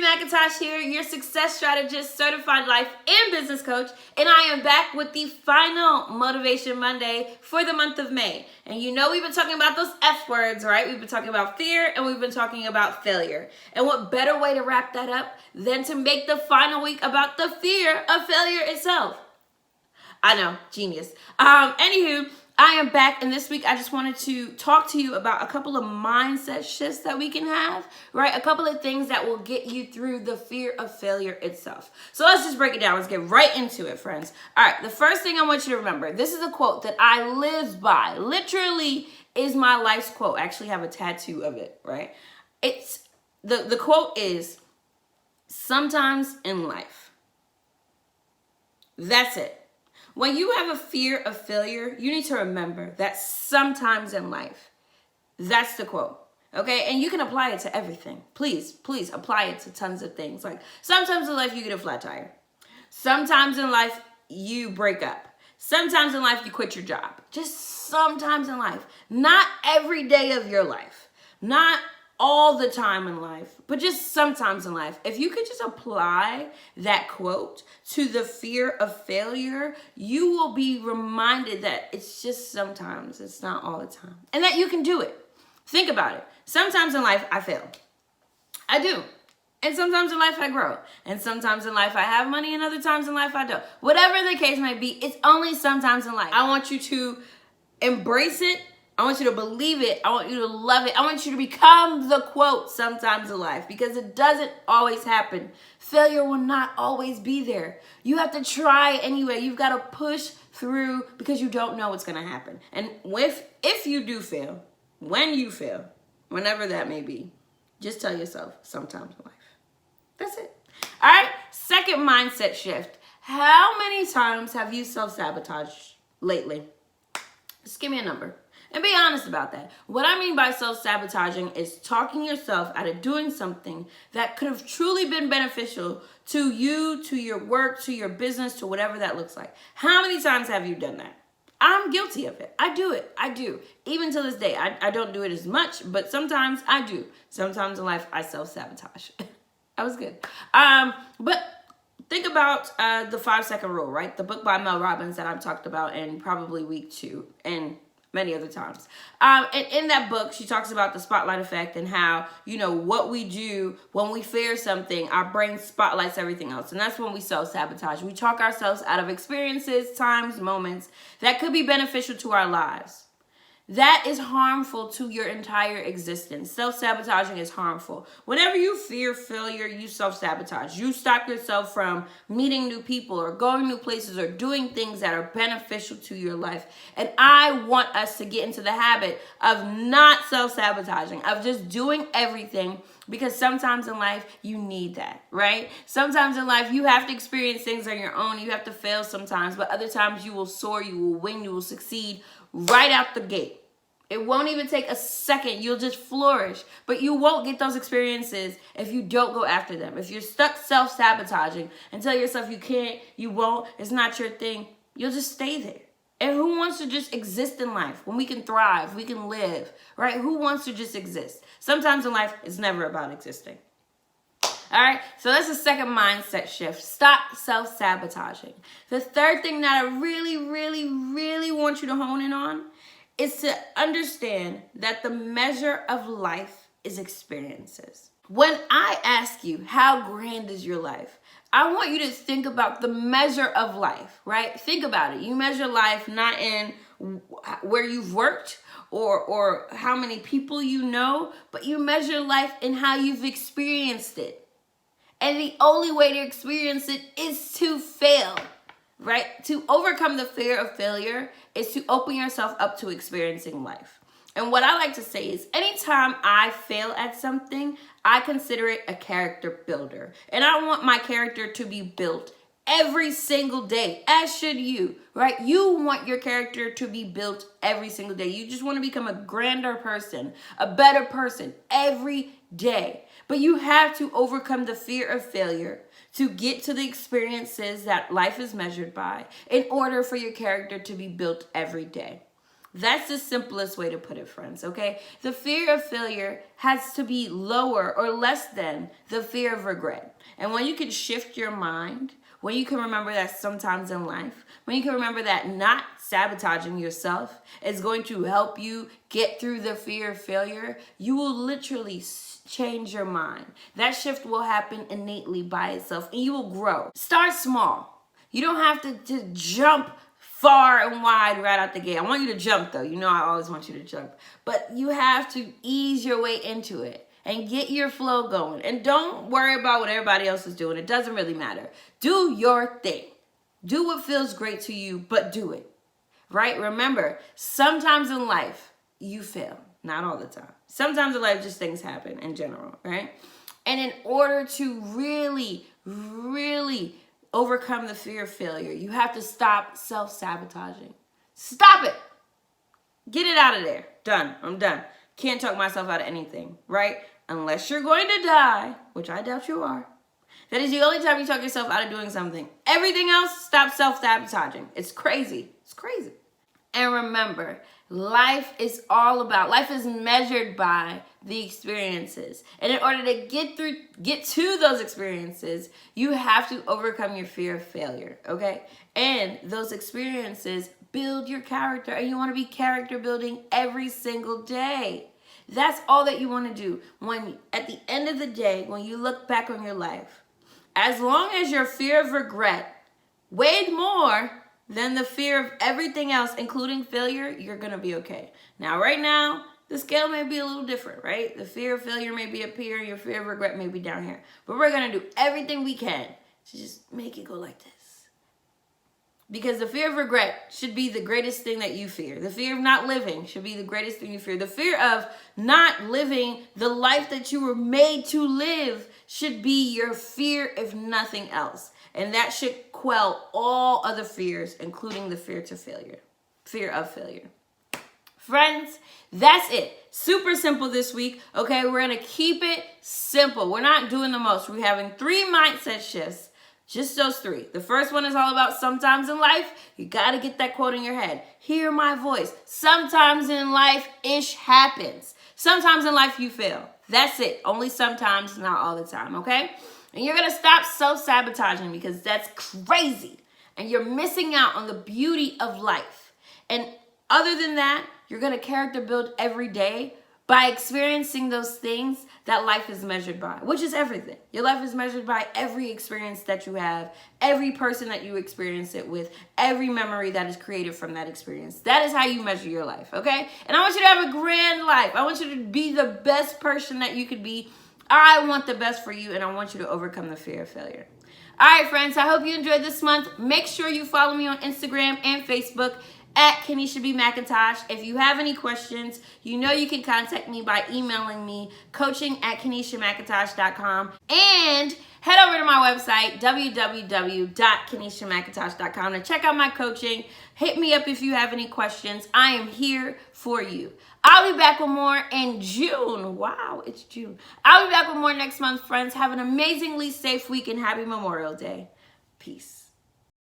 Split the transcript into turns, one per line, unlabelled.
Sabotage here, your success strategist, certified life and business coach, and I am back with the final Motivation Monday for the month of May. And you know we've been talking about those F words, right? We've been talking about fear and we've been talking about failure. And what better way to wrap that up than to make the final week about the fear of failure itself? I know, genius. Anywho, I am back, and this week I just wanted to talk to you about a couple of mindset shifts that we can have, right? A couple of things that will get you through the fear of failure itself. So let's just break it down. Let's get right into it, friends. All right, the first thing I want you to remember, this is a quote that I live by. Literally is my life's quote. I actually have a tattoo of it, right? It's the quote is, sometimes in life. That's it. When you have a fear of failure, you need to remember that sometimes in life. That's the quote, okay? And you can apply it to everything. Please apply it to tons of things. Like sometimes in life you get a flat tire. Sometimes in life you break up. Sometimes in life you quit your job. Just sometimes in life. Not every day of your life. Not all the time in life, but just sometimes in life. If you could just apply that quote to the fear of failure, you will be reminded that it's just sometimes, it's not all the time, and that you can do it. Think about it. Sometimes in life I fail. I do. And sometimes in life I grow. And sometimes in life I have money, and other times in life I don't. Whatever the case may be, it's only sometimes in life. I want you to embrace it. I want you to believe it. I want you to love it. I want you to become the quote sometimes in life, because it doesn't always happen. Failure will not always be there. You have to try anyway. You've got to push through, because you don't know what's going to happen. And if you do fail, when you fail, whenever that may be, just tell yourself sometimes in life. That's it. All right. Second mindset shift. How many times have you self-sabotaged lately? Just give me a number. And be honest about that. What I mean by self-sabotaging is talking yourself out of doing something that could have truly been beneficial to you, to your work, to your business, to whatever that looks like. How many times have you done that? I'm guilty of it. I do it. I do. Even to this day, I don't do it as much, but sometimes I do. Sometimes in life, I self-sabotage. That was good. But think about the 5-second rule, right? The book by Mel Robbins that I've talked about in probably week 2 and many other times. And in that book, she talks about the spotlight effect and how, what we do when we fear something, our brain spotlights everything else. And that's when we self-sabotage. We talk ourselves out of experiences, times, moments that could be beneficial to our lives. That is harmful to your entire existence. Self-sabotaging is harmful. Whenever you fear failure, you self-sabotage. You stop yourself from meeting new people or going new places or doing things that are beneficial to your life. And I want us to get into the habit of not self-sabotaging, of just doing everything, because sometimes in life you need that, right? Sometimes in life you have to experience things on your own. You have to fail sometimes, but other times you will soar, you will win, you will succeed right out the gate. It won't even take a second. You'll just flourish. But you won't get those experiences if you don't go after them. If you're stuck self-sabotaging and tell yourself you can't, you won't, it's not your thing, you'll just stay there. And who wants to just exist in life when we can thrive, we can live, right? Who wants to just exist? Sometimes in life, it's never about existing. All right, so that's the second mindset shift. Stop self-sabotaging. The third thing that I really want you to hone in on is to understand that the measure of life is experiences. When I ask you, how grand is your life? I want you to think about the measure of life, right? Think about it. You measure life not in where you've worked or how many people you know, but you measure life in how you've experienced it. And the only way to experience it is to fail, right? To overcome the fear of failure is to open yourself up to experiencing life. And what I like to say is, anytime I fail at something, I consider it a character builder. And I want my character to be built every single day, as should you, right? You want your character to be built every single day. You just want to become a grander person, a better person every day. But you have to overcome the fear of failure to get to the experiences that life is measured by in order for your character to be built every day. That's the simplest way to put it, friends, okay? The fear of failure has to be lower or less than the fear of regret. And when you can shift your mind, when you can remember that sometimes in life, when you can remember that not sabotaging yourself is going to help you get through the fear of failure, you will literally change your mind. That shift will happen innately by itself and you will grow. Start small. You don't have to jump far and wide right out the gate. I want you to jump though. You know I always want you to jump. But you have to ease your way into it and get your flow going. And don't worry about what everybody else is doing. It doesn't really matter. Do your thing. Do what feels great to you, but do it. Right? Remember, sometimes in life, you fail. Not all the time. Sometimes in life, just things happen in general, right? And in order to really, really overcome the fear of failure, you have to stop self-sabotaging. Stop it. Get it out of there. Done. I'm done. Can't talk myself out of anything, right? Unless you're going to die, which I doubt you are. That is the only time you talk yourself out of doing something. Everything else, stop self-sabotaging. It's crazy. It's crazy. And remember, life is measured by the experiences. And in order to get to those experiences, you have to overcome your fear of failure, okay? And those experiences build your character, and you want to be character building every single day. That's all that you want to do. When at the end of the day, when you look back on your life, as long as your fear of regret weighed more than the fear of everything else, including failure, you're going to be okay. Now, right now, the scale may be a little different, right? The fear of failure may be up here, and your fear of regret may be down here. But we're going to do everything we can to just make it go like this. Because the fear of regret should be the greatest thing that you fear. The fear of not living should be the greatest thing you fear. The fear of not living the life that you were made to live should be your fear, if nothing else. And that should quell all other fears, including the fear of failure. Friends, that's it. Super simple this week. Okay, we're going to keep it simple. We're not doing the most. We're having 3 mindset shifts. Just those 3. The first one is all about sometimes in life, you got to get that quote in your head. Hear my voice. Sometimes in life, ish happens. Sometimes in life, you fail. That's it. Only sometimes, not all the time, okay? And you're going to stop self-sabotaging because that's crazy. And you're missing out on the beauty of life. And other than that, you're going to character build every day by experiencing those things that life is measured by, which is everything. Your life is measured by every experience that you have, every person that you experience it with, every memory that is created from that experience. That is how you measure your life, okay? And I want you to have a grand life. I want you to be the best person that you could be. I want the best for you, and I want you to overcome the fear of failure. All right, friends, I hope you enjoyed this month. Make sure you follow me on Instagram and Facebook at Kenesha B. McIntosh. If you have any questions, you know you can contact me by emailing me, coaching@KeneshaMcIntosh.com. And head over to my website, www.KeneshaMcIntosh.com, to check out my coaching. Hit me up if you have any questions. I am here for you. I'll be back with more in June. Wow, it's June. I'll be back with more next month, friends. Have an amazingly safe week and happy Memorial Day. Peace.